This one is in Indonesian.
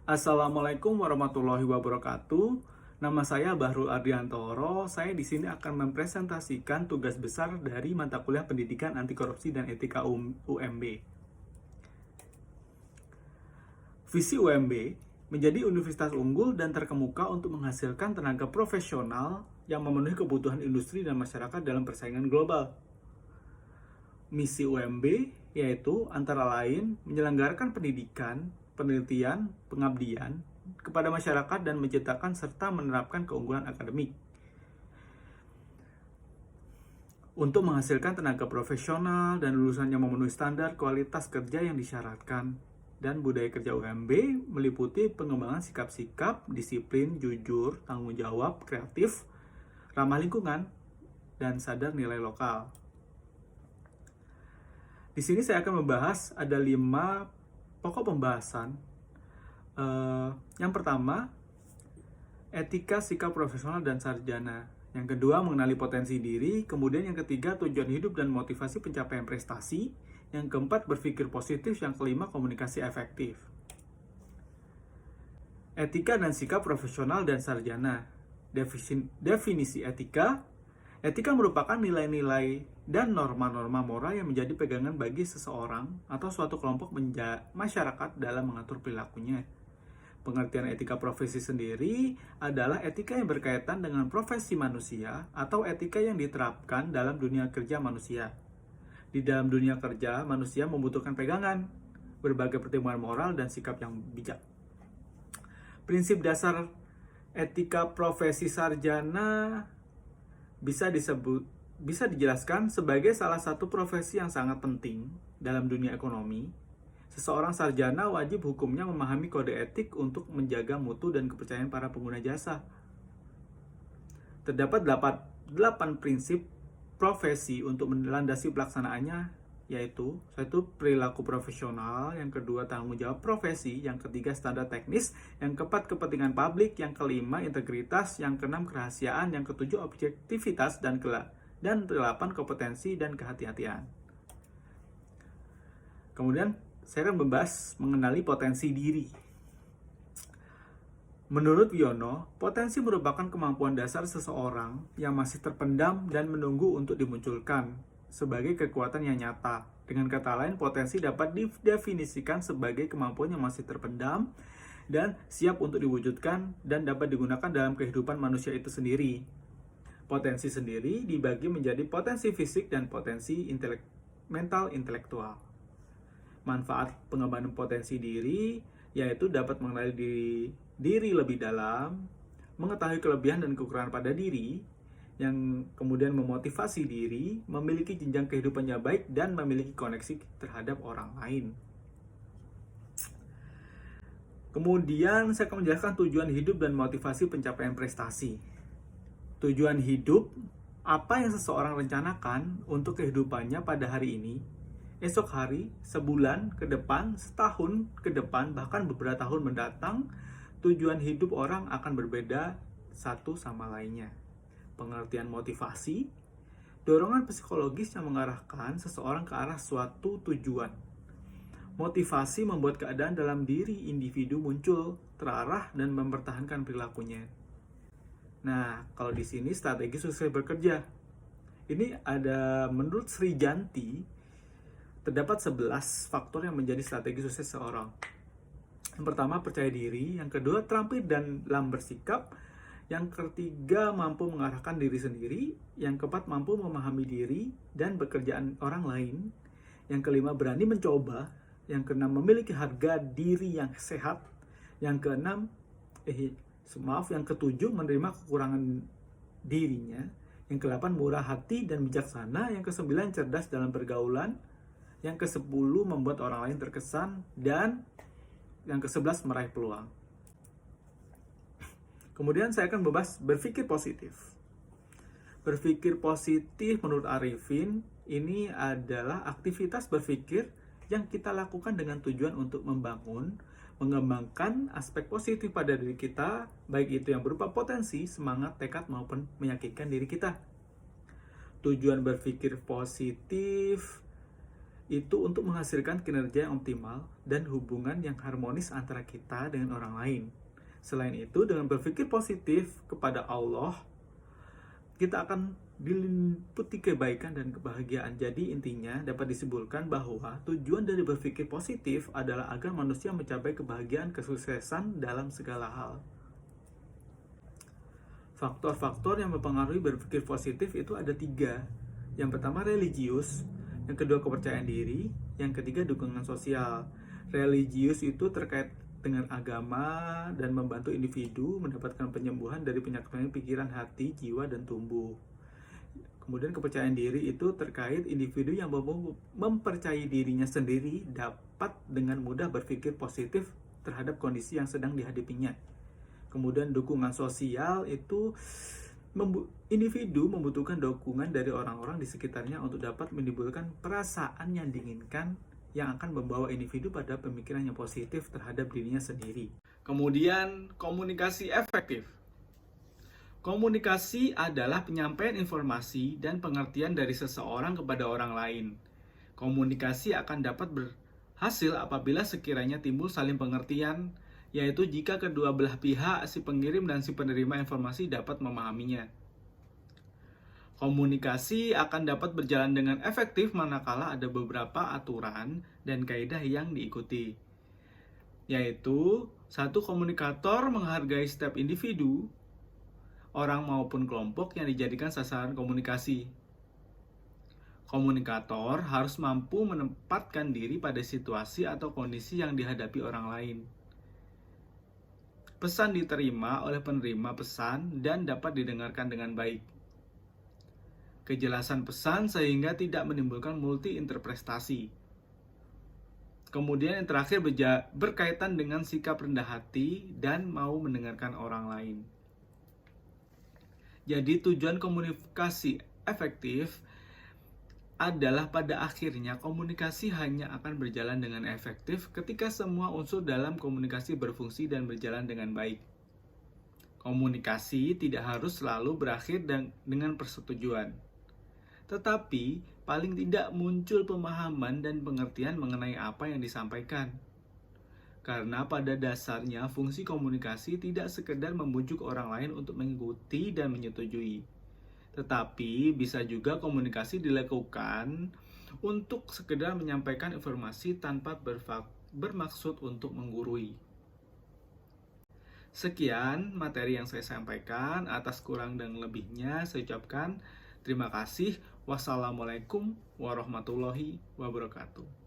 Assalamualaikum warahmatullahi wabarakatuh. Nama saya Bahrul Ardiantoro. Saya di sini akan mempresentasikan tugas besar dari mata kuliah Pendidikan Anti Korupsi dan Etika UMB. Visi UMB menjadi universitas unggul dan terkemuka untuk menghasilkan tenaga profesional yang memenuhi kebutuhan industri dan masyarakat dalam persaingan global. Misi UMB yaitu antara lain menyelenggarakan pendidikan, penelitian, pengabdian kepada masyarakat dan menciptakan serta menerapkan keunggulan akademik untuk menghasilkan tenaga profesional dan lulusan yang memenuhi standar kualitas kerja yang disyaratkan. Dan budaya kerja UMB meliputi pengembangan sikap-sikap, disiplin, jujur, tanggung jawab, kreatif, ramah lingkungan, dan sadar nilai lokal. Di sini saya akan membahas ada 5 pokok pembahasan. Yang pertama, etika sikap profesional dan sarjana. Yang kedua, mengenali potensi diri. Kemudian yang ketiga, tujuan hidup dan motivasi pencapaian prestasi. Yang keempat, berpikir positif. Yang kelima, komunikasi efektif. Etika dan sikap profesional dan sarjana. Definisi etika. Etika merupakan nilai-nilai dan norma-norma moral yang menjadi pegangan bagi seseorang atau suatu kelompok masyarakat dalam mengatur perilakunya. Pengertian etika profesi sendiri adalah etika yang berkaitan dengan profesi manusia atau etika yang diterapkan dalam dunia kerja manusia. Di dalam dunia kerja, manusia membutuhkan pegangan, berbagai pertimbangan moral, dan sikap yang bijak. Prinsip dasar etika profesi sarjana bisa dijelaskan sebagai salah satu profesi yang sangat penting dalam dunia ekonomi. Seseorang sarjana wajib hukumnya memahami kode etik untuk menjaga mutu dan kepercayaan para pengguna jasa. Terdapat 8 prinsip profesi untuk melandasi pelaksanaannya, yaitu satu, perilaku profesional, yang kedua, tanggung jawab profesi, yang ketiga, standar teknis, yang keempat, kepentingan publik, yang kelima, integritas, yang keenam, kerahasiaan, yang ketujuh, objektivitas, dan delapan, kompetensi dan kehati-hatian. Kemudian saya akan membahas mengenali potensi diri. Menurut Wiono, potensi merupakan kemampuan dasar seseorang yang masih terpendam dan menunggu untuk dimunculkan sebagai kekuatan yang nyata. Dengan kata lain, potensi dapat didefinisikan sebagai kemampuan yang masih terpendam dan siap untuk diwujudkan dan dapat digunakan dalam kehidupan manusia itu sendiri. Potensi sendiri dibagi menjadi potensi fisik dan potensi mental intelektual. Manfaat pengembangan potensi diri yaitu dapat mengenali diri lebih dalam, mengetahui kelebihan dan kekurangan pada diri, yang kemudian memotivasi diri, memiliki jenjang kehidupan yang baik, dan memiliki koneksi terhadap orang lain. Kemudian saya akan menjelaskan tujuan hidup dan motivasi pencapaian prestasi. Tujuan hidup, apa yang seseorang rencanakan untuk kehidupannya pada hari ini, esok hari, sebulan ke depan, setahun ke depan, bahkan beberapa tahun mendatang. Tujuan hidup orang akan berbeda satu sama lainnya. Pengertian motivasi, dorongan psikologis yang mengarahkan seseorang ke arah suatu tujuan. Motivasi membuat keadaan dalam diri individu muncul, terarah, dan mempertahankan perilakunya. Nah, kalau di sini strategi sukses bekerja. Ini ada, menurut Sri Janti, terdapat 11 faktor yang menjadi strategi sukses seorang. Yang pertama, percaya diri. Yang kedua, terampil dalam bersikap. Yang ketiga, mampu mengarahkan diri sendiri. Yang keempat, mampu memahami diri dan pekerjaan orang lain. Yang kelima, berani mencoba. Yang keenam, memiliki harga diri yang sehat. Yang ketujuh, menerima kekurangan dirinya. Yang kedelapan, murah hati dan bijaksana. Yang kesembilan, cerdas dalam pergaulan. Yang ke-10, membuat orang lain terkesan. Dan yang ke-11, meraih peluang. Kemudian saya akan membahas berpikir positif. Berpikir positif menurut Arifin, ini adalah aktivitas berpikir yang kita lakukan dengan tujuan untuk membangun, mengembangkan aspek positif pada diri kita, baik itu yang berupa potensi, semangat, tekad, maupun meyakinkan diri kita. Tujuan berpikir positif itu untuk menghasilkan kinerja yang optimal dan hubungan yang harmonis antara kita dengan orang lain. Selain itu, dengan berpikir positif kepada Allah, kita akan diliputi kebaikan dan kebahagiaan. Jadi intinya dapat disimpulkan bahwa tujuan dari berpikir positif adalah agar manusia mencapai kebahagiaan kesuksesan dalam segala hal. Faktor-faktor yang mempengaruhi berpikir positif itu ada 3. Yang pertama religius, yang kedua kepercayaan diri, yang ketiga dukungan sosial. Religius itu terkait dengan agama dan membantu individu mendapatkan penyembuhan dari penyakit pikiran, hati, jiwa, dan tubuh. Kemudian kepercayaan diri itu terkait individu yang mempercayai dirinya sendiri dapat dengan mudah berpikir positif terhadap kondisi yang sedang dihadapinya. Kemudian dukungan sosial itu individu membutuhkan dukungan dari orang-orang di sekitarnya untuk dapat menimbulkan perasaan yang diinginkan yang akan membawa individu pada pemikiran yang positif terhadap dirinya sendiri. Kemudian komunikasi efektif. Komunikasi adalah penyampaian informasi dan pengertian dari seseorang kepada orang lain. Komunikasi akan dapat berhasil apabila sekiranya timbul saling pengertian, yaitu jika kedua belah pihak, si pengirim dan si penerima informasi dapat memahaminya. Komunikasi akan dapat berjalan dengan efektif manakala ada beberapa aturan dan kaidah yang diikuti, yaitu 1. Komunikator menghargai setiap individu, orang maupun kelompok yang dijadikan sasaran komunikasi. Komunikator harus mampu menempatkan diri pada situasi atau kondisi yang dihadapi orang lain. Pesan diterima oleh penerima pesan dan dapat didengarkan dengan baik. Kejelasan pesan sehingga tidak menimbulkan multi-interpretasi. Kemudian yang terakhir berkaitan dengan sikap rendah hati dan mau mendengarkan orang lain. Jadi tujuan komunikasi efektif adalah pada akhirnya komunikasi hanya akan berjalan dengan efektif ketika semua unsur dalam komunikasi berfungsi dan berjalan dengan baik. Komunikasi tidak harus selalu berakhir dengan persetujuan, tetapi paling tidak muncul pemahaman dan pengertian mengenai apa yang disampaikan. Karena pada dasarnya fungsi komunikasi tidak sekedar membujuk orang lain untuk mengikuti dan menyetujui, tetapi bisa juga komunikasi dilakukan untuk sekedar menyampaikan informasi tanpa bermaksud untuk menggurui. Sekian materi yang saya sampaikan. Atas kurang dan lebihnya saya ucapkan terima kasih. Wassalamualaikum warahmatullahi wabarakatuh.